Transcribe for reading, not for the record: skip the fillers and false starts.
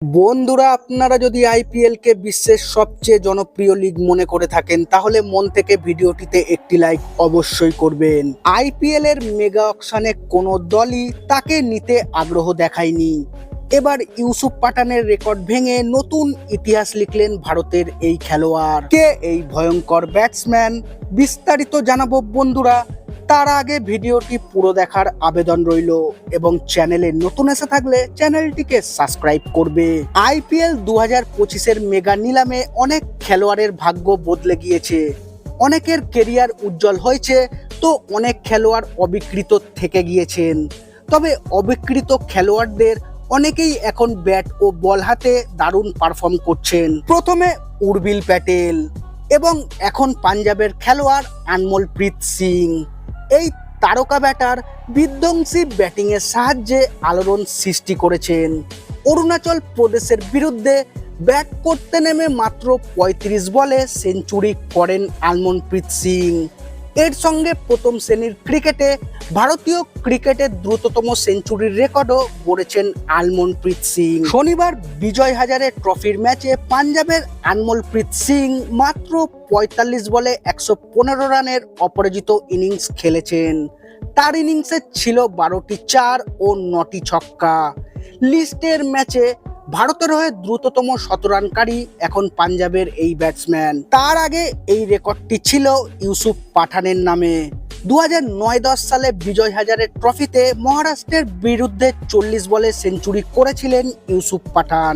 বন্ধুরা, আপনারা যদি আইপিএল কে বিশ্বের সবচেয়ে জনপ্রিয় লিগ মনে করে থাকেন তাহলে মন থেকে ভিডিওটিতে একটি লাইক অবশ্যই করবেন। আইপিএল এর মেগা অকশনে কোনো দলই তাকে নিতে আগ্রহ দেখায়নি। এবার ইউসুফ পাঠানের রেকর্ড ভেঙে নতুন ইতিহাস লিখলেন ভারতের এই খেলোয়াড়। কে এই ভয়ঙ্কর ব্যাটসম্যান, বিস্তারিত জানাবো বন্ধুরা। তার আগে ভিডিওটি পুরো দেখার আবেদন রইল এবং চ্যানেলে নতুন এসে থাকলে চ্যানেলটিকে সাবস্ক্রাইব করবে। আইপিএল 2025-এর মেগা নিলামে অনেক খেলোয়াড়ের ভাগ্য বদলে গিয়েছে। অনেকের কেরিয়ার উজ্জ্বল হয়েছে তো অনেক খেলোয়াড় অবিকৃত থেকে গিয়েছেন। তবে অবিকৃত খেলোয়াড়দের অনেকেই এখন ব্যাট ও বল হাতে দারুণ পারফর্ম করছেন। প্রথমে উর্বিল প্যাটেল এবং এখন পাঞ্জাবের খেলোয়াড় আনমোলপ্রীত সিং। এই তারকা ব্যাটার বিধ্বংসী ব্যাটিংয়ের সাহায্যে আলোড়ন সৃষ্টি করেছেন। অরুণাচল প্রদেশের বিরুদ্ধে ব্যাট করতে নেমে মাত্র 35 বলে সেঞ্চুরি করেন আনমোলপ্রীত সিং। এর সঙ্গে প্রথম শ্রেণীর ক্রিকেটে ভারতীয় ক্রিকেটের দ্রুততম সেঞ্চুরির রেকর্ডও গড়েছেন আনমোলপ্রীত সিং। শনিবার বিজয় হাজারে ট্রফির ম্যাচে পাঞ্জাবের আনমোলপ্রীত সিং মাত্র 45 বলে 115 রানের অপরাজিত ইনিংস খেলেছেন। তার ইনিংসে ছিল 12টি 4 ও 9টি ছক্কা। লিস্টের ম্যাচে ভারতের হয়ে দ্রুততম শতরানকারী এখন পাঞ্জাবের এই ব্যাটসম্যান। তার আগে এই রেকর্ডটি ছিল ইউসুফ পাঠানের নামে। 2009-10 সালে বিজয় হাজারে ট্রফিতে মহারাষ্ট্রের বিরুদ্ধে 40 বলে সেঞ্চুরি করেছিলেন ইউসুফ পাঠান।